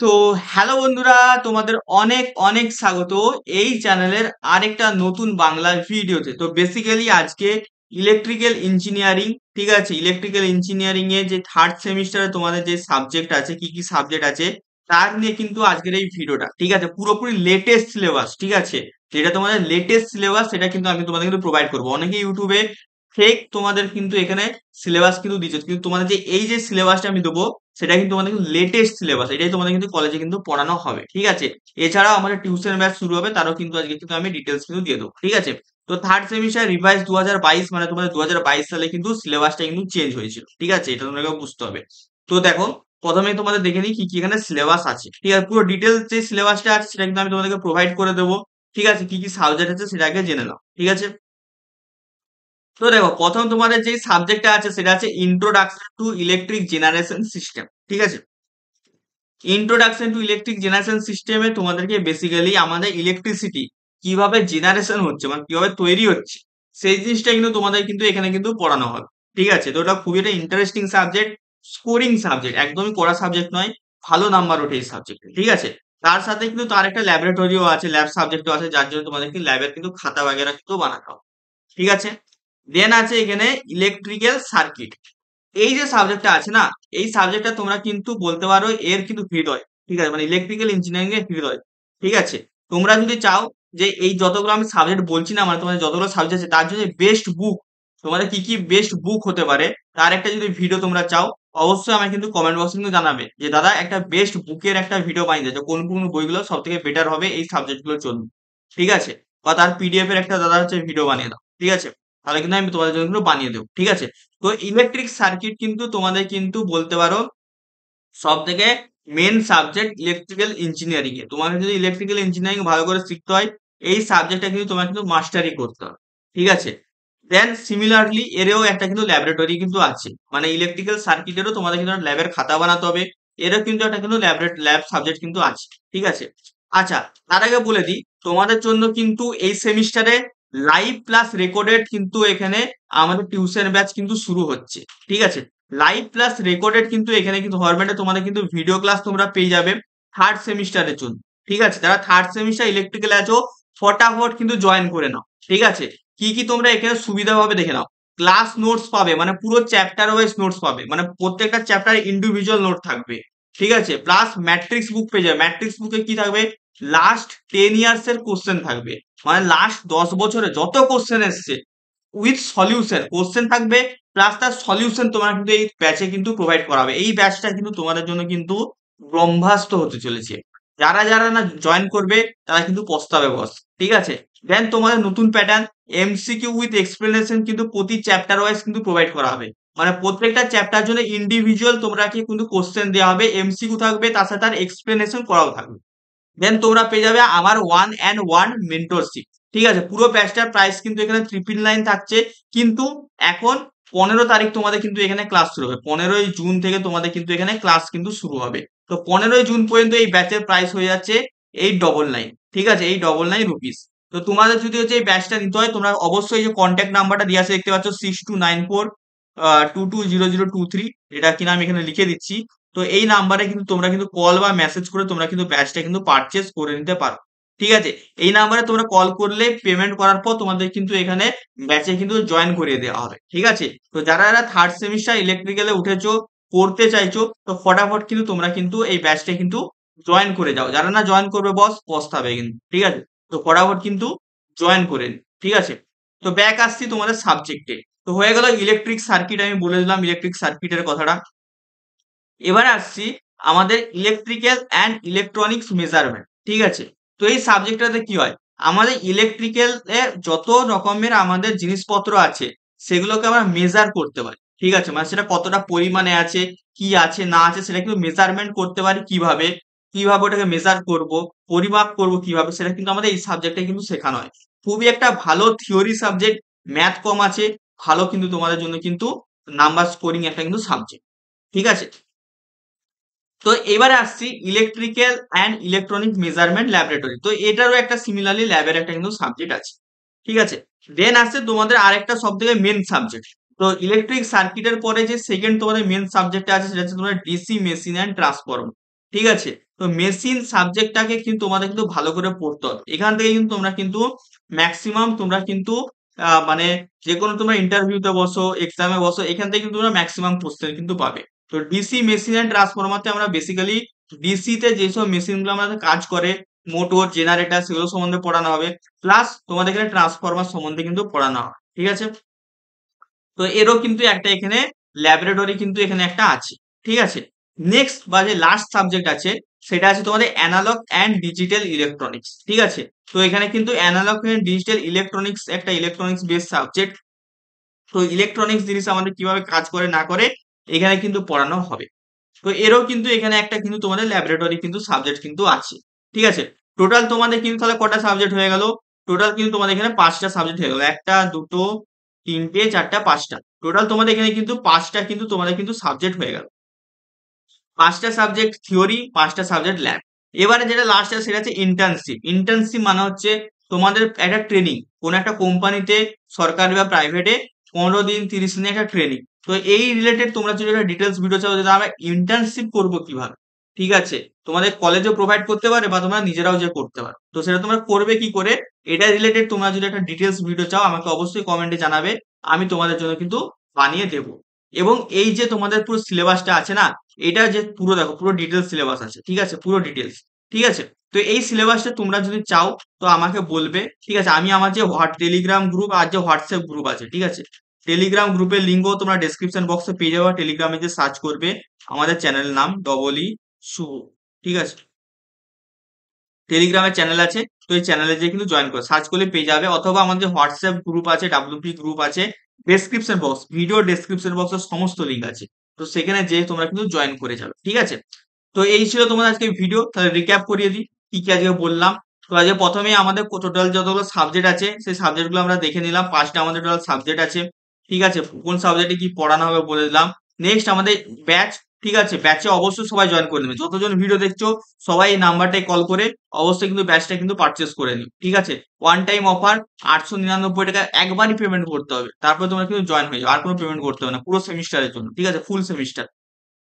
তো হ্যালো বন্ধুরা, তোমাদের অনেক অনেক স্বাগত এই চ্যানেলের আরেকটা নতুন বাংলা ভিডিওতে। তো বেসিক্যালি আজকে ইলেকট্রিক্যাল ইঞ্জিনিয়ারিং, ঠিক আছে, ইলেকট্রিক্যাল ইঞ্জিনিয়ারিং এ যে থার্ড সেমিস্টারে তোমাদের যে সাবজেক্ট আছে, কি কি সাবজেক্ট আছে তার নিয়ে কিন্তু আজকের এই ভিডিওটা, ঠিক আছে, পুরোপুরি লেটেস্ট সিলেবাস, ঠিক আছে, যেটা তোমাদের লেটেস্ট সিলেবাস সেটা কিন্তু আমি তোমাদের কিন্তু প্রোভাইড করবো। অনেকে ইউটিউবে ফেক তোমাদের কিন্তু এখানে সিলেবাস কিন্তু দিচ্ছে, কিন্তু তোমাদের যে এই যে সিলেবাসটা আমি দেবো সেটা কিন্তু তোমাদের কিন্তু লেটেস্ট সিলেবাস, এটাই তোমাদের কিন্তু কলেজে কিন্তু পড়ানো হবে, ঠিক আছে। এছাড়াও আমাদের টিউশন ব্যাচ শুরু হবে, তারও কিন্তু আজকে কিন্তু আমি ডিটেলস কিন্তু দিয়ে দেবো, ঠিক আছে। তো থার্ড সেমিস্টার রিভাইজ 2022, মানে তোমাদের 2022 সালে কিন্তু সিলেবাসটা কিন্তু চেঞ্জ হয়েছিল, ঠিক আছে, এটা তোমাদেরকে বুঝতে হবে। তো দেখো, প্রথমে তোমাদের দেখে নিই কি কি এখানে সিলেবাস আছে, ঠিক আছে, পুরো ডিটেলস যে সিলেবাসটা আছে সেটা কিন্তু আমি তোমাদেরকে প্রোভাইড করে দেবো, ঠিক আছে। কি কি সাবজেক্ট আছে সেটা আগে জেনে নাও, ঠিক আছে। তো দেখো, প্রথম তোমাদের যে সাবজেক্টটা আছে সেটা আছে introduction to electric generation system, ঠিক আছে। ইন্ট্রোডাকশন টু ইলেকট্রিক জেনারেশন সিস্টেমে তোমাদেরকে বেসিক্যালি আমাদের ইলেকট্রিসিটি কিভাবে জেনারেশন হচ্ছে, মানে কিভাবে তৈরি হচ্ছে, সেই জিনিসটা কিন্তু তোমাদের কিন্তু এখানে কিন্তু পড়ানো হবে, ঠিক আছে। তো ওটা খুবই একটা ইন্টারেস্টিং সাবজেক্ট, স্কোরিং সাবজেক্ট, একদমই কড়া সাবজেক্ট নয়, ভালো নাম্বার ওঠে এই সাবজেক্টে, ঠিক আছে। তার সাথে কিন্তু তার একটা ল্যাবরেটরিও আছে, ল্যাব সাবজেক্টও আছে, যার জন্য তোমাদেরকে ল্যাবের কিন্তু খাতা বাগেরা কিন্তু বানাতে হবে, ঠিক আছে। দেন আছে এখানে ইলেকট্রিক্যাল সার্কিট। এই যে সাবজেক্টটা আছে না, এই সাবজেক্টটা তোমরা কিন্তু বলতে পারো এর কিন্তু হৃদয়, ঠিক আছে, মানে ইলেকট্রিক্যাল ইঞ্জিনিয়ারিং এর হৃদয়, ঠিক আছে। তোমরা যদি চাও যে এই যতগুলো আমি সাবজেক্ট বলছি না, মানে তোমাদের যতগুলো সাবজেক্ট আছে তার জন্য বেস্ট বুক, তোমাদের কি কি বেস্ট বুক হতে পারে তার একটা যদি ভিডিও তোমরা চাও, অবশ্যই আমাকে কিন্তু কমেন্ট বক্সে কিন্তু জানাবে যে দাদা একটা বেস্ট বুকের একটা ভিডিও বানিয়ে দেয়, কোন কোন বইগুলো সব থেকে বেটার হবে এই সাবজেক্টগুলোর জন্য, ঠিক আছে। বা তার পিডিএফ এর একটা দাদা হচ্ছে ভিডিও বানিয়ে দাও, ঠিক আছে, তাহলে কিন্তু আমি তোমাদের জন্য কিন্তু বানিয়ে দেবো, ঠিক আছে। তো ইলেকট্রিক সার্কিট কিন্তু তোমাদের কিন্তু বলতে পারো সব থেকে মেন সাবজেক্ট ইলেকট্রিক্যাল ইঞ্জিনিয়ারিং এ। তোমাকে যদি ইলেকট্রিক্যাল ইঞ্জিনিয়ারিং ভালো করে শিখতে হয়, এই সাবজেক্টটা কিন্তু তোমার কিন্তু মাস্টারি করতে হবে, ঠিক আছে। দেন সিমিলারলি এরও একটা কিন্তু ল্যাবরেটরি কিন্তু আছে, মানে ইলেকট্রিক্যাল সার্কিটেরও তোমাদের কিন্তু ল্যাবের খাতা বানাতে হবে, এরও কিন্তু একটা কিন্তু ল্যাব সাবজেক্ট কিন্তু আছে, ঠিক আছে। আচ্ছা, তার আগে বলে দিই তোমাদের জন্য কিন্তু এই সেমিস্টারে লাইভ প্লাস রেকর্ডেড কিন্তু এখানে আমাদের টিউশন ব্যাচ কিন্তু শুরু হচ্ছে, ঠিক আছে। লাইভ প্লাস রেকর্ডেড কিন্তু এখানে কিন্তু ফরম্যাটে তোমাদের কিন্তু ভিডিও ক্লাস তোমরা পেয়ে যাবে থার্ড সেমিস্টারের জন্য, ঠিক আছে। যারা থার্ড সেমিস্টার ইলেকট্রিক্যাল আছো ফটাফট কিন্তু জয়েন করে নাও, ঠিক আছে। কি কি তোমরা এখানে সুবিধা ভাবে দেখে নাও, ক্লাস নোটস পাবে, মানে পুরো চ্যাপ্টার ওয়াইজ নোটস পাবে, মানে প্রত্যেকটা চ্যাপ্টারে ইন্ডিভিজুয়াল নোট থাকবে, ঠিক আছে। প্লাস ম্যাট্রিক্স বুক পেয়ে যাবে, ম্যাট্রিক্স বুকে কি থাকবে, লাস্ট 10 ইয়ার্স এর কোশ্চেন থাকবে, মানে লাস্ট 10 বছরে যত কোশ্চেন এসছে উইথ সলিউশন কোশ্চেন থাকবে, প্লাস তার সলিউশন তোমরা কিন্তু এই ব্যাচে কিন্তু প্রোভাইড করাবে। এই ব্যাচটা কিন্তু তোমাদের জন্য কিন্তু ব্রহ্মাস্ত্র হতে চলেছে, যারা যারা না জয়েন করবে তারা কিন্তু পস্তাবে বস, ঠিক আছে। দেন তোমাদের নতুন প্যাটার্ন এমসিকিউ উইথ এক্সপ্লেনেশন কিন্তু প্রতি চ্যাপ্টার ওয়াইজ কিন্তু প্রোভাইড করা হবে, মানে প্রত্যেকটা চ্যাপ্টার জন্য ইন্ডিভিজুয়াল তোমরাকে কিন্তু কোশ্চেন দেওয়া হবে, এমসিকিউ থাকবে, তার সাথে তার এক্সপ্লেনেশন করাও থাকবে। দেন তোমরা পেয়ে যাবে আমার 1-on-1 মেন্টরশিপ, ঠিক আছে। পুরো ব্যাচটার প্রাইস কিন্তু এখানে 999 থাকছে, কিন্তু এখন 15 তারিখ তোমাদের কিন্তু এখানে ক্লাস শুরু হবে, 15ই জুন থেকে তোমাদের কিন্তু এখানে ক্লাস কিন্তু শুরু হবে। তো 15ই জুন পর্যন্ত এই ব্যাচের প্রাইস হয়ে যাচ্ছে 899, ঠিক আছে, 899 রুপিস। তো তোমাদের যদি হচ্ছে এই ব্যাচটা নিতে হয়, তোমরা অবশ্যই যে কন্ট্যাক্ট নাম্বারটা দিয়ে আছে দেখতে পাচ্ছ 6294 220023, এটা কিনা আমি এখানে লিখে দিচ্ছি। তো এই নাম্বারে কিন্তু তোমরা কিন্তু কল বা মেসেজ করে তোমরা কিন্তু ব্যাচটা কিন্তু পারচেজ করে নিতে পারো, ঠিক আছে। এই নাম্বারে তোমরা কল করলে পেমেন্ট করার পর তোমাদের কিন্তু এখানে ব্যাচে কিন্তু জয়েন করিয়ে দেওয়া হবে, ঠিক আছে। তো যারা যারা থার্ড সেমিস্টার ইলেকট্রিক্যালে উঠেছো, পড়তে চাইছো, তো ফটাফট কিন্তু তোমরা কিন্তু এই ব্যাচটা কিন্তু জয়েন করে যাও, যারা না জয়েন করবে বস পস্তাবে কিন্তু, ঠিক আছে। তো ফটাফট কিন্তু জয়েন করে নিন, ঠিক আছে। তো ব্যাক আসছি তোমাদের সাবজেক্টে। তো হয়ে গেল ইলেকট্রিক সার্কিট, আমি বলে দিলাম ইলেকট্রিক সার্কিটের কথাটা। এবারে আসছি আমাদের ইলেকট্রিক্যাল অ্যান্ড ইলেকট্রনিক্স মেজারমেন্ট, ঠিক আছে। তো এই সাবজেক্টটাতে কি হয়, আমাদের ইলেকট্রিক্যাল এ যত রকমের আমাদের জিনিসপত্র আছে সেগুলোকে আমরা মেজার করতে পারি, ঠিক আছে, মানে সেটা কতটা পরিমাণে আছে, কি আছে না আছে সেটা কিন্তু মেজারমেন্ট করতে পারি, কিভাবে কিভাবে ওটাকে মেজার করব, পরিমাপ করব কিভাবে, সেটা কিন্তু আমাদের এই সাবজেক্টে কিন্তু শেখানো হয়। খুবই একটা ভালো থিওরি সাবজেক্ট, ম্যাথ কম আছে, ভালো কিন্তু তোমাদের জন্য কিন্তু নাম্বার স্কোরিং একটা কিন্তু সাবজেক্ট, ঠিক আছে। তো এবারে আসছি electrical and electronic measurement laboratory. তো এটারও একটা সিমিলারলি ল্যাবের একটা কিন্তু সাবজেক্ট আছে, ঠিক আছে। দেন আসছে তোমাদের আরেকটা সব থেকে মেন সাবজেক্ট। তো ইলেকট্রিক সার্কিটের পরে যে সেকেন্ড তোমাদের মেন সাবজেক্ট আছে সেটা হচ্ছে তোমাদের ডিসি মেশিন অ্যান্ড ট্রান্সফরমার, ঠিক আছে? তো মেশিন সাবজেক্টটাকে কিন্তু তোমাদের কিন্তু ভালো করে পড়তে হবে। এখান থেকে কিন্তু তোমরা কিন্তু ম্যাক্সিমাম তোমরা কিন্তু মানে যেকোনো তোমরা ইন্টারভিউতে বসো, এক্সামে বসো, এখান থেকে কিন্তু তোমরা ম্যাক্সিমাম কোশ্চেন কিন্তু পাবে। তো ডিসি মেশিন এন্ড ট্রান্সফরমারতে আমরা বেসিক্যালি ডিসি তে যেসব মেশিনগুলো আমাদের কাজ করে, মোটর, জেনারেটর, সেগুলো সম্বন্ধে পড়ানো হবে। প্লাস তোমাদের এখানে ট্রান্সফরমার সম্বন্ধে কিন্তু পড়ানো হবে। ঠিক আছে? তো এরও কিন্তু একটা এখানে ল্যাবরেটরি কিন্তু এখানে একটা আছে। ঠিক আছে? নেক্সট বা যে লাস্ট সাবজেক্ট আছে সেটা আছে তোমাদের অ্যানালগ অ্যান্ড ডিজিটাল ইলেকট্রনিক্স। ঠিক আছে? তো এখানে কিন্তু অ্যানালগ এন্ড ডিজিটাল ইলেকট্রনিক্স একটা ইলেকট্রনিক্স বেস সাবজেক্ট। তো ইলেকট্রনিক্স জিনিস আমাদের কিভাবে কাজ করে না করে এখানে কিন্তু পড়ানো হবে। তো এরও কিন্তু এখানে একটা কিন্তু তোমাদের ল্যাবরেটরি কিন্তু সাবজেক্ট কিন্তু আছে। ঠিক আছে? টোটাল তোমাদের কিন্তু তাহলে কটা সাবজেক্ট হয়ে গেল? টোটাল কিন্তু তোমাদের এখানে ৫টা সাবজেক্ট হয়ে গেল। ১টা, ২টো, ৩টে, ৪টা, ৫টা। টোটাল তোমাদের এখানে কিন্তু ৫টা কিন্তু তোমাদের কিন্তু সাবজেক্ট হয়ে গেল। ৫টা সাবজেক্ট থিওরি, ৫টা সাবজেক্ট ল্যাব। এবারে যেটা লাস্ট আছে সেটা হচ্ছে ইন্টার্নশিপ। ইন্টার্নশিপ মানে হচ্ছে তোমাদের একটা ট্রেনিং। কোন একটা কোম্পানিতে, সরকারি বা প্রাইভেটে ১৫ দিন ৩০ দিনের একটা ট্রেনিং। তো এই রিলেটেড তোমরা যদি একটা ডিটেলস ভিডিও চাও যে আমরা ইন্টার্নশিপ করবো কিভাবে, ঠিক আছে? তোমাদের কলেজও প্রোভাইড করতে পারে বা তোমরা নিজেরাও যে করতে পারো। তো সেটা তোমরা করবে কি করে, এটা রিলেটেড তোমরা যদি একটা ডিটেলস ভিডিও চাও আমাকে অবশ্যই কমেন্টে জানাবে। আমি তোমাদের জন্য কিন্তু বানিয়ে দেবো। এবং এই যে তোমাদের পুরো সিলেবাসটা আছে না, এটা যে পুরো দেখো পুরো ডিটেলস সিলেবাস আছে। ঠিক আছে? পুরো ডিটেলস। ঠিক আছে? তো এই সিলেবাসটা তোমরা যদি চাও তো আমাকে বলবে। ঠিক আছে? আমি আমার যে টেলিগ্রাম গ্রুপ আর যে হোয়াটসঅ্যাপ গ্রুপ আছে, ঠিক আছে? টেলিগ্রাম গ্রুপের লিঙ্কও তোমরা ডেসক্রিপশন বক্সে পেয়ে যাবে। টেলিগ্রামে যে সার্চ করবে আমাদের চ্যানেলের নাম ডবল ই শুভ। ঠিক আছে? টেলিগ্রামের চ্যানেল আছে। তো এই চ্যানেলে যেয়ে কিন্তু জয়েন করো, সার্চ করলে পেয়ে যাবে। অথবা আমাদের হোয়াটসঅ্যাপ গ্রুপ আছে, ডাব্লিউপি গ্রুপ আছে। ডেসক্রিপশন বক্স, ভিডিও ডেসক্রিপশন বক্সের সমস্ত লিঙ্ক আছে। তো সেখানে যেয়ে তোমরা কিন্তু জয়েন করে যাবে। ঠিক আছে? তো এই ছিল তোমাদের আজকে ভিডিও। তাহলে রিক্যাপ করিয়ে দিই কি কি আজকে বললাম। তো আজকে প্রথমেই আমাদের টোটাল যতগুলো সাবজেক্ট আছে সেই সাবজেক্ট গুলো আমরা দেখে নিলাম। ৫টা আমাদের টোটাল সাবজেক্ট আছে। ঠিক আছে? কোন সাবজেক্টে কি পড়ানো হবে বলে দিলাম। নেক্সট আমাদের ব্যাচ। ঠিক আছে? ব্যাচে অবশ্যই সবাই জয়েন করে নেবে। যতজন ভিডিও দেখছো সবাই এই নাম্বারটায় কল করে অবশ্যই কিন্তু ব্যাচটা কিন্তু পারচেজ করে নিও। ঠিক আছে? ওয়ান টাইম অফার, ৮৯৯ টাকা একবারই পেমেন্ট করতে হবে। তারপরে তোমরা কিন্তু জয়েন হয়ে যাবে। আর কোনো পেমেন্ট করতে হবে না পুরো সেমিস্টারের জন্য। ঠিক আছে? ফুল সেমিস্টার।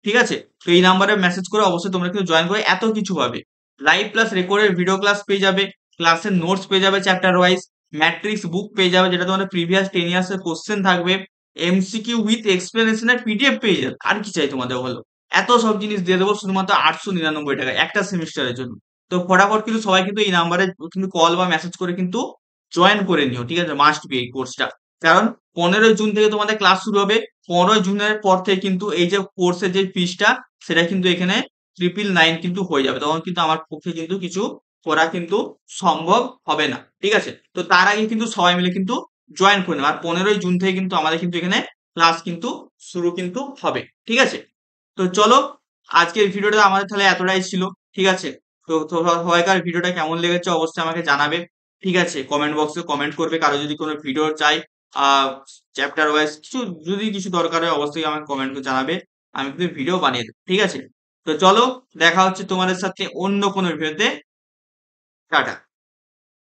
ঠিক আছে? তো এই নাম্বারে মেসেজ করে অবশ্যই তোমরা কিন্তু জয়েন করে এত কিছু পাবে। Live plus recorded video class পেয়ে যাবে, ক্লাসের নোটস পেয়ে যাবে চ্যাপ্টার ওয়াইজ, ম্যাট্রিক্স বুক পেয়ে যাবে যেটা তোমাদের প্রিভিয়াস 10 ইয়ার্স এর কোশ্চেন থাকবে, এমসিকিউ উইথ এক্সপ্লেনেশন এর পিডিএফ পেয়ে যাবে। আর কি চাই তোমাদের বলো? এত সব জিনিস দিয়ে দেবো শুধুমাত্র ৮৯৯ টাকা একটা সেমিস্টারের জন্য। তো ফটাফট কিন্তু সবাই কিন্তু এই নাম্বারে কিন্তু কল বা মেসেজ করে কিন্তু জয়েন করে নিও। ঠিক আছে? মাস্ট বি এই কোর্সটা। কারণ 15 জুন থেকে তোমাদের ক্লাস শুরু হবে। 15 জুনের পর থেকে কিন্তু এই যে কোর্সের যে ফিসটা সেটা কিন্তু এখানে 999 কিন্তু হয়ে যাবে। তখন কিন্তু আমার পক্ষে কিন্তু কিছু করা কিন্তু সম্ভব হবে না। ঠিক আছে? তো তার আগে কিন্তু সবাই মিলে কিন্তু জয়েন করে নেবে। আর 15ই জুন থেকে কিন্তু আমাদের কিন্তু এখানে ক্লাস কিন্তু শুরু কিন্তু হবে। ঠিক আছে? তো চলো, আজকের ভিডিওটা আমাদের তাহলে এতটাই ছিল। ঠিক আছে? তো সবাইকার ভিডিওটা কেমন লেগেছে অবশ্যই আমাকে জানাবে। ঠিক আছে? কমেন্ট বক্সে কমেন্ট করবে। কারো যদি কোনো ভিডিও চাই চ্যাপ্টার ওয়াইজ যদি কিছু দরকার হয় অবশ্যই আমাকে কমেন্ট করে জানাবে। আমি কিন্তু ভিডিও বানিয়ে দেবো। ঠিক আছে? তো চলো, দেখা হচ্ছে তোমাদের সাথে অন্য কোনো ভিডিওতে। টাটা।